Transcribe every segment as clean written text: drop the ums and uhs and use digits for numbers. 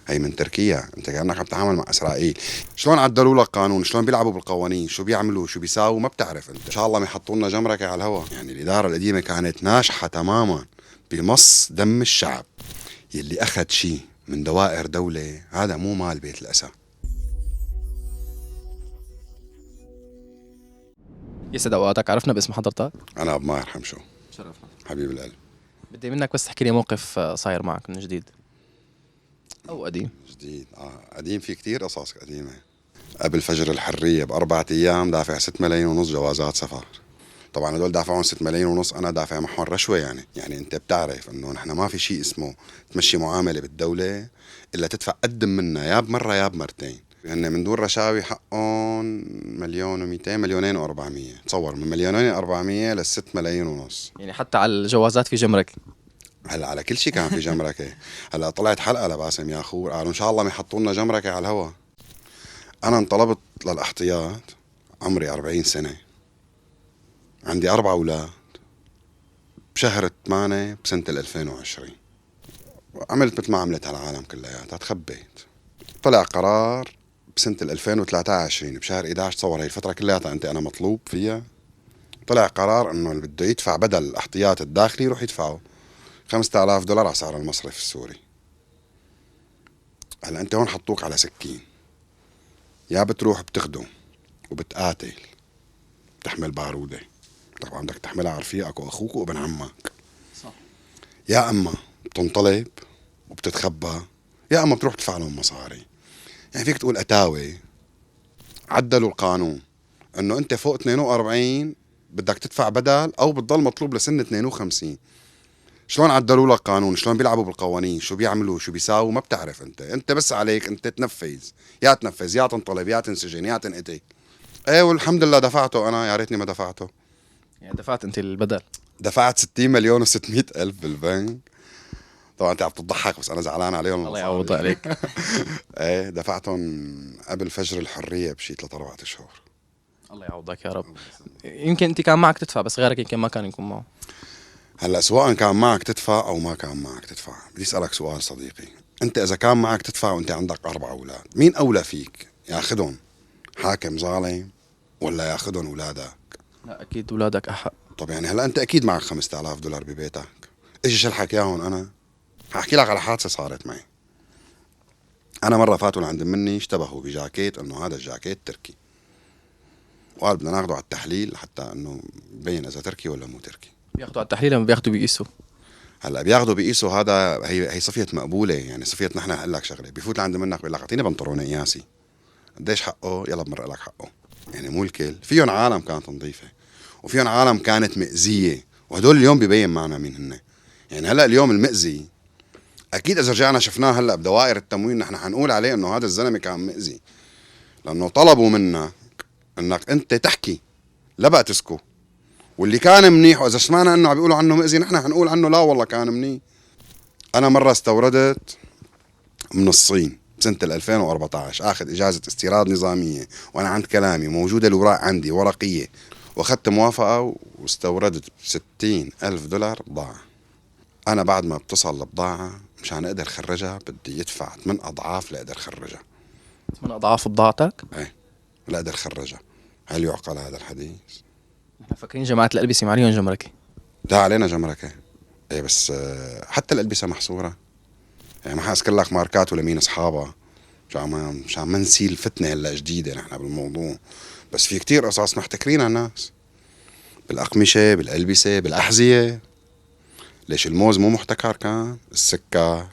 هي من تركيا. انت كأنك عم تتعامل مع اسرائيل. شلون عدلوا لك قانون، شلون بيلعبوا بالقوانين، شو بيعملوا، شو بيساووا، ما بتعرف انت. ان شاء الله ما يحطوا لنا جمركة على الهواء. يعني الإدارة القديمة كانت ناجحة تماما بمص دم الشعب. يلي أخذ شيء من دوائر دولة هذا مو مال بيت الأسى. يسعد اوقاتك، عرفنا باسم حضرتك. أنا أبو ماهر حمشو. شرفنا. حبيب القلب. بدي منك بس تحكي لي موقف صاير معك من جديد او قديم. جديد قديم، في كتير قصص قديمة. قبل فجر الحرية ب4 أيام دافع 6 ملايين ونص جوازات سفر. طبعا هدول دافعون 6 ملايين ونص، أنا دافع معهم رشوة. يعني أنت بتعرف إنه نحن ما في شيء اسمه تمشي معاملة بالدولة إلا تدفع قدم منها يا بمرة يا بمرتين. هن من دون رشاوي حقهم 1,200,000 2,400,000. تصور من 2,400,000 ل6 ملايين ونص. يعني حتى على الجوازات في جمرك. هلا على كل شيء كان في جمركة. هلا طلعت حلقة لباسم ياخور قالوا إن شاء الله ما يحطوا لنا جمركة على الهوا. أنا انطلبت للاحتياط، عمري 40 سنة، عندي 4 أولاد، بشهر 8 بسنة 2020. عملت مثل ما عملت هالعالم كلياتها، تخبيت. طلع قرار بسنة 2023 بشهر 11. تصور هي الفترة كلياتها أنا مطلوب فيها. طلع قرار إنه اللي بده يدفع بدل الاحتياط الداخلي يروح يدفعه $5,000 على سعر المصرف السوري. هلا أنت هون حطوك على سكين، يا بتروح بتخدم وبتقاتل بتحمل بارودة، طبعا بدك تحملها على رفيقك وأخوك وابن عمك، صح. يا أما بتنطلب وبتتخبى، يا أما بتروح تدفع لهم مصاري. يعني فيك تقول أتاوي عدلوا القانون إنه أنت فوق 42 بدك تدفع بدل أو بتضل مطلوب لسن 52. شلون عدلوا لك قانون، شلون بيلعبوا بالقوانين، شو بيعملوا، شو بيساووا، ما بتعرف انت بس عليك انت تنفذ، يا تنفذ يا تنطلب يا تنسجن يا تنقتل. ايه والحمد لله دفعته انا، يا ريتني ما دفعته. يعني دفعت انت البدل. دفعت 60,600,000 بالبنك. طبعا انت عم تضحك بس انا زعلان عليهم الله المصاري. يعوض عليك. ايه دفعتهم قبل فجر الحرية بشي 3 4 أشهر. الله يعوضك يا رب. يمكن انت كان معك تدفع بس غيرك يمكن ما كان يكون معه. هلا سواء كان معك تدفع او ما كان معك تدفع، بدي اسالك سؤال صديقي. انت اذا كان معك تدفع وانت عندك 4 أولاد، مين اولى فيك ياخذهم؟ حاكم ظالم ولا ياخذهم اولادك؟ لا اكيد اولادك احق. طب يعني هلا انت اكيد معك $5,000 ببيتك، ايش شلحك اياهم؟ انا هحكي لك على حادثه صارت معي. انا مره فاتوا لعند مني اشتبهوا بجاكيت انه هذا الجاكيت تركي، وقال بدنا ناخده على التحليل حتى انه نبين اذا تركي ولا مو تركي. بياخذوا على التحليل لما بياخذوا بيقيسوا. هلا بياخذوا بيقيسوا، هذا هي صفيه مقبوله. يعني صفيه نحن هقول لك شغله، بيفوت لعند منك بيقول لك اعطيني بنطلون قياسي، قديش حقه؟ يلا بمرق لك حقه. يعني مو الكل، فيهم عالم كانت نظيفه وفيهم عالم كانت مأذيه، وهدول اليوم ببين معنا مين هن. يعني هلا اليوم المأذي اكيد اذا رجعنا شفناه هلا بدوائر التموين نحن حنقول عليه انه هذا الزلمه كان مأذي، لانه طلبوا منك انك انت تحكي لا بقى تسكو. واللي كان منيح واذا سمعنا انه عم بيقولوا عنه مأذي نحن حنقول عنه لا والله كان منيح. انا مره استوردت من الصين سنة 2014، اخذ اجازة استيراد نظامية وانا عند كلامي موجودة الاوراق عندي ورقية، واخذت موافقة واستوردت $60,000 بضاعة. انا بعد ما بتصل البضاعة مشان اقدر خرجها بدي يدفع 8 اضعاف لاقدر خرجها. من اضعاف بضاعتك. ايه لاقدر خرجها. هل يعقل هذا الحديث؟ نحن فاكرين جماعه الالبسه ما عليهم جمركي. ده علينا جمركة. ايه بس حتى الالبسة محصورة. يعني ما حاذكر لك ماركات ولا مين اصحابها مشان ما نسيل فتنة هلا جديدة نحن بالموضوع. بس في كتير قصص محتكرينها الناس بالأقمشة بالألبسة بالأحذية. ليش الموز مو محتكر؟ كان السكر،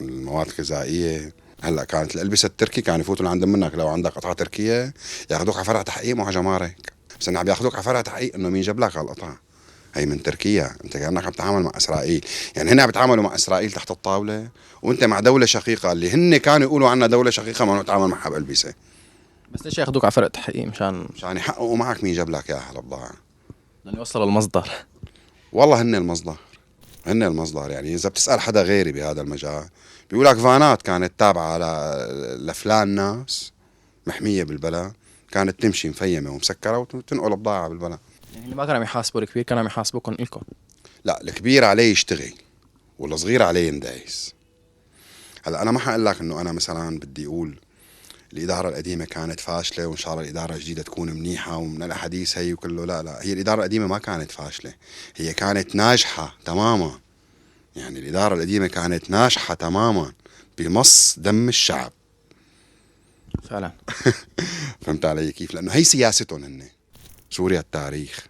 المواد الغذائية. هلا كانت الألبسة التركي كانوا يفوتوا لعند منك لو عندك قطعة تركية ياخذوك على فرع تحقيق مو على جمارك. بس انه عم ياخذوك على فرع تحقيق انه مين جاب لك هالقطعة. هي من تركيا. انت كأنك عم تتعامل مع اسرائيل. يعني هن عم يتعاملوا مع اسرائيل تحت الطاولة، وانت مع دولة شقيقة اللي هن كانوا يقولوا عنها دولة شقيقة ما نتعامل معها بألبسة. بس ليش ياخذوك على فرق تحقيق مشان يحققوا معك مين جاب لك اياها البضاعة. لانه يوصلوا المصدر. والله هن المصدر. هن المصدر. يعني اذا بتسأل حدا غيري بهذا المجال بيقول لك فانات كانت تابعة لفلان ناس محمية بالبلد، كانت تمشي مفيمة ومسكرة وتنقل بضاعة بالبلد. يعني ما كانوا عم يحاسبوا الكبير، كانوا عم يحاسبوكم الكم. لا الكبير عليه يشتغل والصغير عليه يندايس. هلا انا ما حقول لك انه انا مثلا بدي اقول الإدارة القديمة كانت فاشلة وإن شاء الله الإدارة الجديدة تكون منيحة ومن الأحاديث هي وكله. لا لا، هي الإدارة القديمة ما كانت فاشلة، هي كانت ناجحة تماما. يعني الإدارة القديمة كانت ناجحة تماما بمص دم الشعب. فعلا. فهمت علي كيف؟ لأنه هي سياستهم هن. سوريا التاريخ،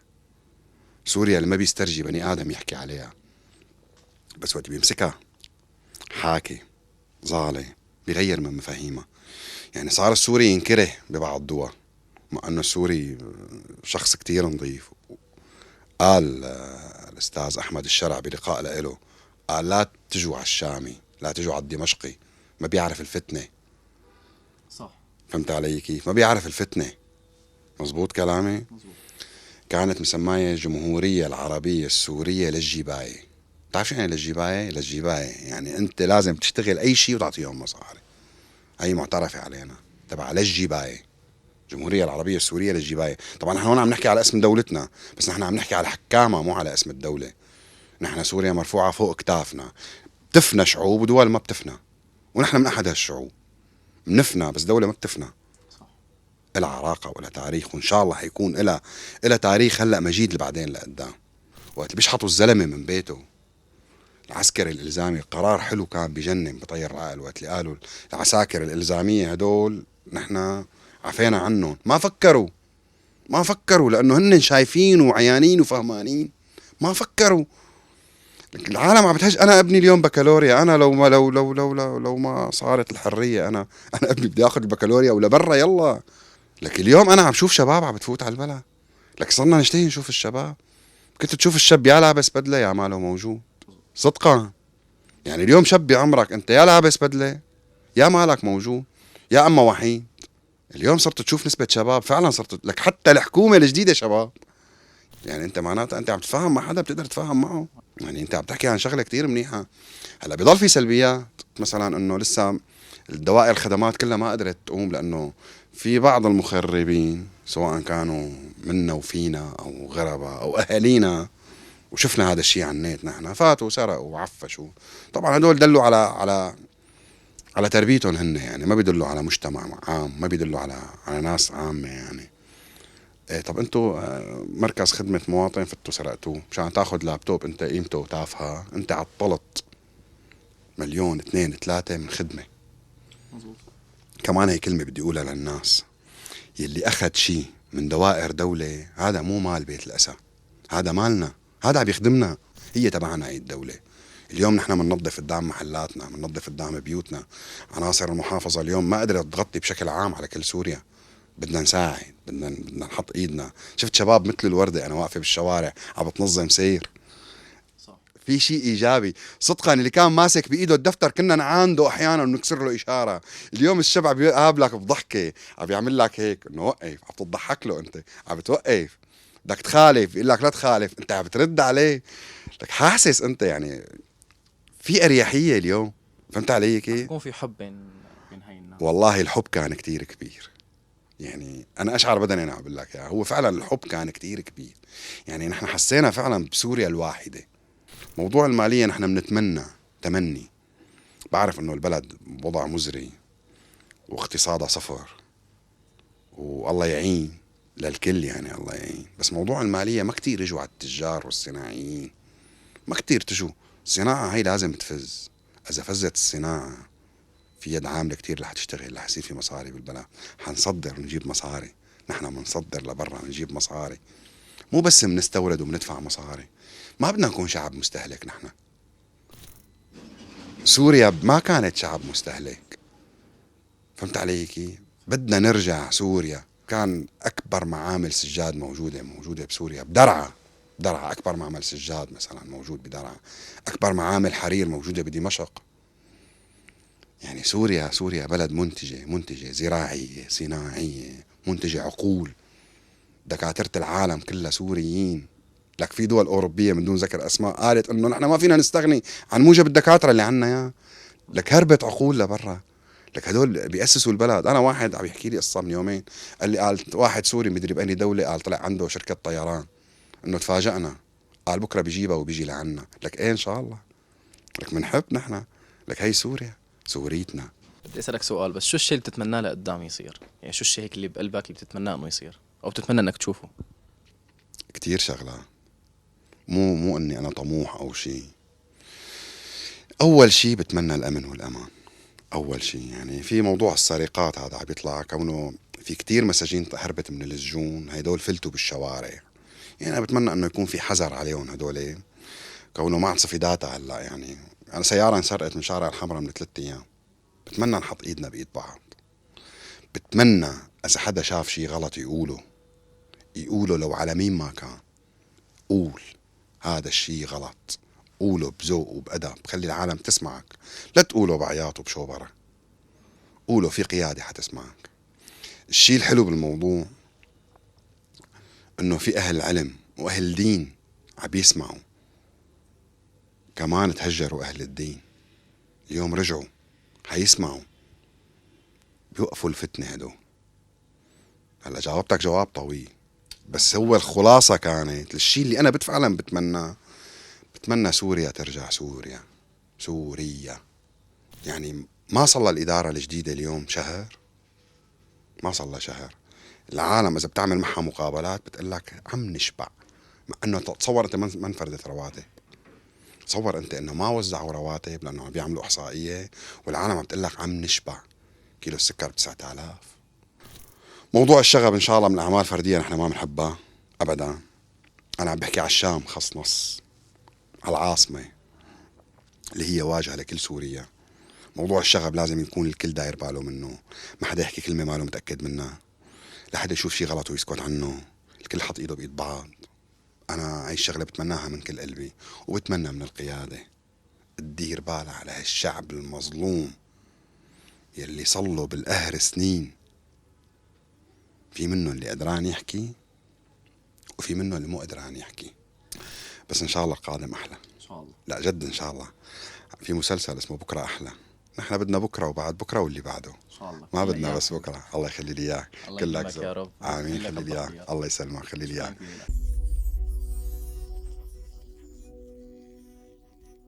سوريا اللي ما بيسترجي بني آدم يحكي عليها، بس وقت بيمسكها حاكي ظالم بيغير من مفاهيمها. يعني صار السوري ينكره ببعض الدول، مع أنه السوري شخص كتير نظيف. قال الأستاذ أحمد الشرع بلقاء له، قال لا تجوا على الشامي، لا تجوا على الدمشقي، ما بيعرف الفتنة. صح. فهمت علي كيف؟ ما بيعرف الفتنة. مزبوط كلامي؟ مزبوط. كانت مسماية الجمهورية العربية السورية للجباية. بتعرف شو يعني للجباية؟ للجباية يعني أنت لازم تشتغل أي شيء وتعطيهم مصاري. هي معترفة علينا تبع للجباية، الجمهورية العربية السورية للجباية. طبعا نحن هون عم نحكي على اسم دولتنا، بس نحن عم نحكي على حكامها مو على اسم الدولة. نحن سوريا مرفوعة فوق كتافنا، بتفنى شعوب ودول ما بتفنى، ونحن من أحد هالشعوب. بنفنى بس دولة ما بتفنى. صح. إلها عراقة وإلها تاريخ، وإن شاء الله حيكون إلها تاريخ هلأ مجيد لبعدين لقدام. وقت اللي بيشحطوا الزلمة من بيته، العسكري الإلزامي، قرار حلو كان بجنن بطير العقل. وقت اللي قالوا العساكر الإلزامية هدول نحن عفينا عنهم، ما فكروا لأنه هن شايفين وعيانين وفهمانين. ما فكروا. العالم عم بتهج. أنا ابني اليوم بكالوريا، أنا لو ما صارت الحرية أنا ابني بدي آخذ البكالوريا ولا برا يلا. لك اليوم أنا عم شوف شباب عم بتفوت على البلد. لك صرنا نشتهي نشوف الشباب. كنت تشوف الشاب يا لابس بدلة يا ماله موجود صدقا. يعني اليوم شاب بعمرك أنت يا لابس بدلة يا مالك موجود، يا أما وحيد. اليوم صرت تشوف نسبة شباب فعلا، صرت لك حتى الحكومة الجديدة شباب. يعني انت معناتها انت عم تتفاهم مع حدا بتقدر تتفاهم معه. يعني انت عم تحكي عن شغله كتير منيحه. هلا بضل في سلبيات، مثلا انه لسه الدوائر الخدمات كلها ما قدرت تقوم، لانه في بعض المخربين سواء كانوا منا وفينا او غرباء او اهالينا، وشفنا هذا الشيء على النت، نحن فاتوا وسرقوا وعفشوا. طبعا هدول دلوا على تربيتهم هن، يعني ما بيدلوا على مجتمع عام، ما بيدلوا على ناس عامه يعني. إيه طب انتوا مركز خدمة مواطن فتوا سرقتوه مشان تاخذ لابتوب انت قيمته تافهة، انت عطلت مليون اثنين ثلاثة من خدمة. مزبوط. كمان هي كلمة بدي اقولها للناس، يلي اخذ شيء من دوائر دولة هذا مو مال بيت الاسى، هذا مالنا، هذا عم يخدمنا، هي تبعنا هي الدولة. اليوم نحن بننظف قدام محلاتنا، بننظف قدام بيوتنا. عناصر المحافظة اليوم ما قدرت تغطي بشكل عام على كل سوريا. بدنا نساعد، بدنا نحط ايدنا. شفت شباب مثل الوردة انا واقفة بالشوارع عم بتنظم سير. صح. في شيء ايجابي صدقا. اللي كان ماسك بايده الدفتر كنا نعانده احيانا ونكسر له اشاره. اليوم الشاب عم بيقابلك بضحكه، عم بيعمل لك هيك انه وقف، عم تضحك له انت، عم بتوقف، بدك تخالف يقول لك لا تخالف، انت عم بترد عليه. لك حاسس انت يعني في اريحيه اليوم. فهمت علي كيف؟ يكون في حب بين هاي الناس. والله الحب كان كتير كبير. يعني انا اشعر بدني انا عم بقول لك هو فعلا الحب كان كتير كبير. يعني نحن حسينا فعلا بسوريا الواحده. موضوع الماليه نحن بنتمنى تمني، بعرف انه البلد بوضع مزري واقتصادها صفر والله يعين للكل، يعني الله يعين. بس موضوع الماليه ما كتير يجوا على التجار والصناعيين، ما كتير تجوا. الصناعه هي لازم تفز. اذا فزت الصناعه في يد عامله كتير رح تشتغل، رح يصير في مصاري بالبلد، حنصدر ونجيب مصاري. نحن بنصدر لبرا ونجيب مصاري، مو بس بنستورد وبندفع مصاري. ما بدنا نكون شعب مستهلك. نحن سوريا ما كانت شعب مستهلك. فهمت علي كيف؟ بدنا نرجع. سوريا كان أكبر معامل سجاد موجودة بسوريا بدرعا. درعا أكبر معمل سجاد مثلا موجود بدرعا، أكبر معامل حرير موجودة بدمشق. يعني سوريا بلد منتجة زراعية صناعية، منتجة عقول. دكاترة العالم كلها سوريين. لك في دول أوروبية من دون ذكر أسماء قالت إنه نحن ما فينا نستغني عن موجب الدكاترة اللي عنا يا. لك هربت عقول لبرا. لك هدول بيأسسوا البلد. أنا واحد عم يحكي لي قصة من يومين، قال واحد سوري مدري بأني دولة، قال طلع عنده شركة طيران، إنه تفاجأنا، قال بكرة بيجيبها وبيجي لعنا. لك إيه إن شاء الله. لك منحب نحن. لك هي سوريا. سوريتنا. بدي اسالك سؤال بس، شو الشيء اللي بتتمناه لقدام يصير؟ يعني شو الشيء هيك اللي بقلبك اللي بتتمناه انه يصير او بتتمنى انك تشوفه؟ كتير شغلات، مو اني انا طموح او شيء. اول شيء بتمنى الامن والامان. اول شيء يعني في موضوع السرقات هذا عم بيطلع، كونه في كتير مساجين هربت من السجون، هيدول فلتوا بالشوارع. يعني انا بتمنى انه يكون في حذر عليهم هدول، كونه ما عاد صفي داتا هلا. يعني انا سياره انسرقت من شارع الحمراء من 3 ايام، بتمنى نحط ايدنا بايد بعض. بتمنى اذا حدا شاف شيء غلط يقوله لو على مين ما كان. قول هذا الشيء غلط، قوله بذوق وبأدب، خلي العالم تسمعك. لا تقوله بعياط وبشوبرة، قوله في قيادة حتسمعك. الشيء الحلو بالموضوع انه في اهل علم واهل دين عم يسمعوا. كمان تهجروا اهل الدين، اليوم رجعوا حيسمعوا، بيوقفوا الفتنة هدول. هلا جاوبتك جواب طويل، بس هو الخلاصة كانت الشيء اللي انا فعلا بتمناه. بتمنى سوريا ترجع سوريا. سوريا يعني ما صلى الإدارة الجديدة اليوم شهر، ما صلى شهر. العالم إذا بتعمل معها مقابلات بتقلك عم نشبع، مع أنه تصور أنت ما انفردت رواتب. تصور أنت أنه ما وزعوا رواتب لأنه بيعملوا إحصائية، والعالم عم تقلك عم نشبع. كيلو السكر ب9000. موضوع الشغب إن شاء الله من الأعمال الفردية نحن ما بنحبها أبدا. أنا عم بحكي على الشام خص نص، على العاصمة اللي هي واجهة لكل سوريا. موضوع الشغب لازم يكون الكل داير باله منه، ما حدا يحكي كلمة ما له متأكد منها، لا حدا يشوف شي غلط ويسكت عنه، الكل حط ايده بايد بعض. انا هاي الشغلة بتمناها من كل قلبي، وبتمنى من القيادة تدير بالها على هالشعب المظلوم يلي صلوا بالقهر سنين. في منه اللي قدران يحكي، وفي منه اللي مو قدران يحكي. بس ان شاء الله القادم احلى ان شاء الله. لا جد ان شاء الله. في مسلسل اسمه بكرة احلى، نحن بدنا بكرة وبعد بكرة واللي بعده، ان شاء الله ما بدنا بس بكرة. الله يخلي لي اياك. الله كلك يكرمك يا ذوق. رب. آمين. لك خلي لي الضبط إياك. يا رب. الله يسلمك. خلي لي شكراً إياك. كثير.